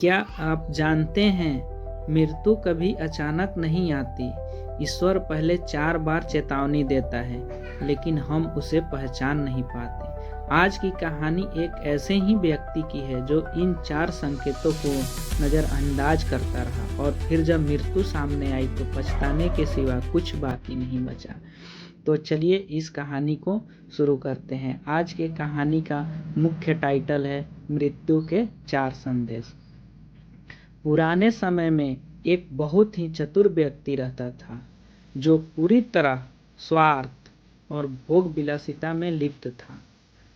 क्या आप जानते हैं, मृत्यु कभी अचानक नहीं आती। ईश्वर पहले 4 बार चेतावनी देता है, लेकिन हम उसे पहचान नहीं पाते। आज की कहानी एक ऐसे ही व्यक्ति की है जो इन 4 संकेतों को नज़रअंदाज करता रहा और फिर जब मृत्यु सामने आई तो पछताने के सिवा कुछ बाकी नहीं बचा। तो चलिए इस कहानी को शुरू करते हैं। आज के कहानी का मुख्य टाइटल है मृत्यु के 4 संदेश। पुराने समय में एक बहुत ही चतुर व्यक्ति रहता था जो पूरी तरह स्वार्थ और भोग विलासिता में लिप्त था,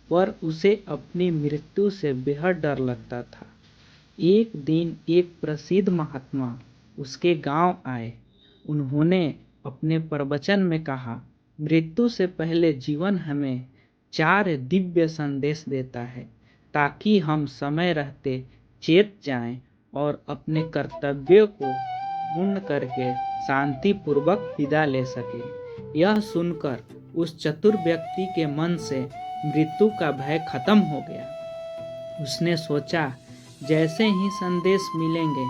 पर उसे अपनी मृत्यु से बेहद डर लगता था। एक दिन एक प्रसिद्ध महात्मा उसके गांव आए। उन्होंने अपने प्रवचन में कहा, मृत्यु से पहले जीवन हमें 4 दिव्य संदेश देता है ताकि हम समय रहते चेत जाएं और अपने कर्तव्यों को पूर्ण करके शांतिपूर्वक विदा ले सके। यह सुनकर उस चतुर व्यक्ति के मन से मृत्यु का भय खत्म हो गया। उसने सोचा, जैसे ही संदेश मिलेंगे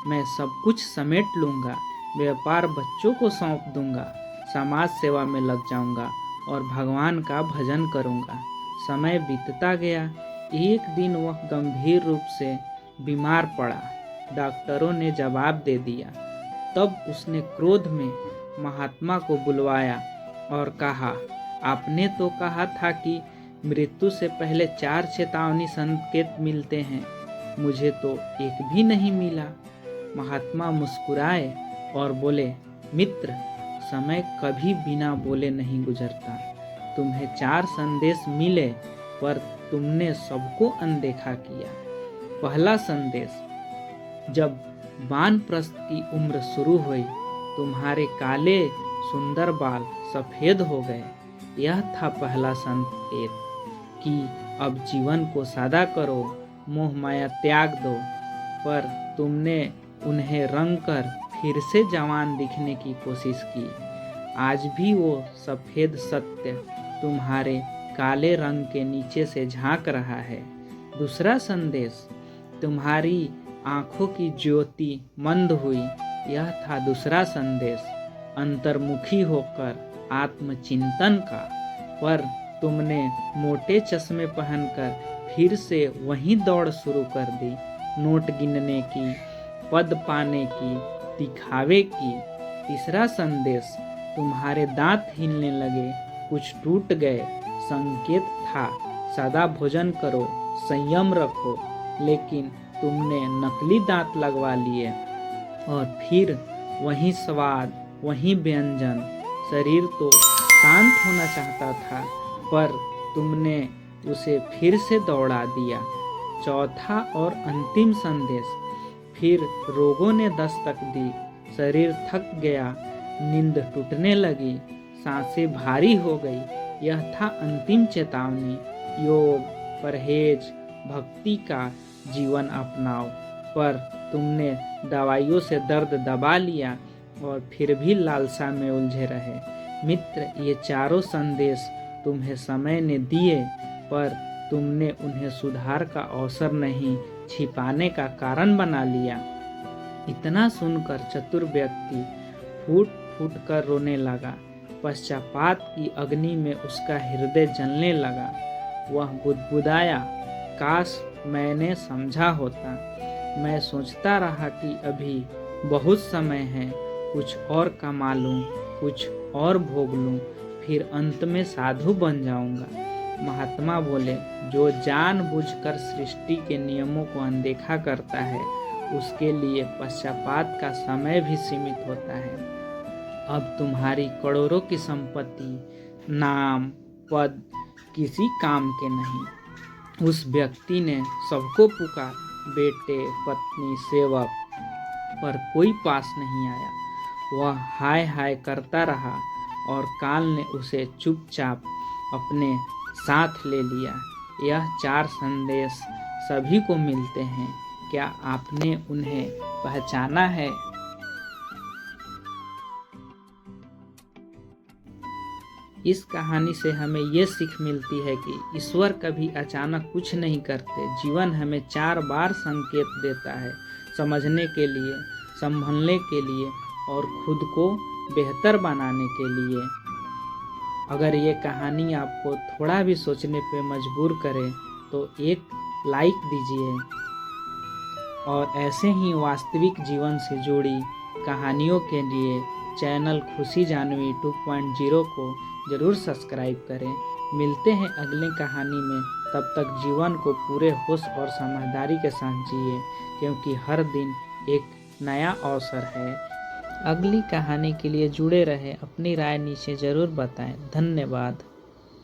मैं सब कुछ समेट लूँगा, व्यापार बच्चों को सौंप दूंगा, समाज सेवा में लग जाऊंगा और भगवान का भजन करूंगा। समय बीतता गया। एक दिन वह गंभीर रूप से बीमार पड़ा। डॉक्टरों ने जवाब दे दिया। तब उसने क्रोध में महात्मा को बुलवाया और कहा, आपने तो कहा था कि मृत्यु से पहले 4 चेतावनी संकेत मिलते हैं, मुझे तो एक भी नहीं मिला। महात्मा मुस्कुराए और बोले, मित्र, समय कभी बिना बोले नहीं गुजरता। तुम्हें 4 संदेश मिले पर तुमने सबको अनदेखा किया। पहला संदेश, जब वानप्रस्थ की उम्र शुरू हुई, तुम्हारे काले सुंदर बाल सफ़ेद हो गए। यह था पहला संकेत कि अब जीवन को सादा करो, मोह माया त्याग दो। पर तुमने उन्हें रंग कर फिर से जवान दिखने की कोशिश की। आज भी वो सफ़ेद सत्य तुम्हारे काले रंग के नीचे से झांक रहा है। दूसरा संदेश, तुम्हारी आँखों की ज्योति मंद हुई। यह था दूसरा संदेश, अंतर्मुखी होकर आत्मचिंतन का। पर तुमने मोटे चश्मे पहनकर फिर से वही दौड़ शुरू कर दी, नोट गिनने की, पद पाने की, दिखावे की। तीसरा संदेश, तुम्हारे दांत हिलने लगे, कुछ टूट गए। संकेत था, सदा भोजन करो, संयम रखो। लेकिन तुमने नकली दांत लगवा लिए और फिर वही स्वाद, वही व्यंजन। शरीर तो शांत होना चाहता था, पर तुमने उसे फिर से दौड़ा दिया। चौथा और अंतिम संदेश, फिर रोगों ने दस्तक दी, शरीर थक गया, नींद टूटने लगी, सांसें भारी हो गई। यह था अंतिम चेतावनी, योग, परहेज, भक्ति का जीवन अपनाओ। पर तुमने दवाइयों से दर्द दबा लिया और फिर भी लालसा में उलझे रहे। मित्र, ये चारों संदेश तुम्हें समय ने दिए, पर तुमने उन्हें सुधार का अवसर नहीं, छिपाने का कारण बना लिया। इतना सुनकर चतुर व्यक्ति फूट फूट कर रोने लगा। पश्चाताप की अग्नि में उसका हृदय जलने लगा। वह बुदबुदाया, काश मैंने समझा होता। मैं सोचता रहा कि अभी बहुत समय है, कुछ और कमा लूं, कुछ और भोग लूं, फिर अंत में साधु बन जाऊंगा। महात्मा बोले, जो जानबूझकर सृष्टि के नियमों को अनदेखा करता है, उसके लिए पश्चाताप का समय भी सीमित होता है। अब तुम्हारी करोड़ों की संपत्ति, नाम, पद किसी काम के नहीं। उस व्यक्ति ने सबको पुकार, बेटे, पत्नी, सेवक, पर कोई पास नहीं आया। वह हाय हाय करता रहा और काल ने उसे चुपचाप अपने साथ ले लिया। यह 4 संदेश सभी को मिलते हैं। क्या आपने उन्हें पहचाना है? इस कहानी से हमें ये सीख मिलती है कि ईश्वर कभी अचानक कुछ नहीं करते। जीवन हमें 4 बार संकेत देता है, समझने के लिए, संभलने के लिए और खुद को बेहतर बनाने के लिए। अगर ये कहानी आपको थोड़ा भी सोचने पे मजबूर करे तो एक लाइक दीजिए और ऐसे ही वास्तविक जीवन से जुड़ी कहानियों के लिए चैनल खुशी जानवी 2.0 को ज़रूर सब्सक्राइब करें। मिलते हैं अगली कहानी में, तब तक जीवन को पूरे होश और समझदारी के साथ जिए, क्योंकि हर दिन एक नया अवसर है। अगली कहानी के लिए जुड़े रहें, अपनी राय नीचे ज़रूर बताएं। धन्यवाद।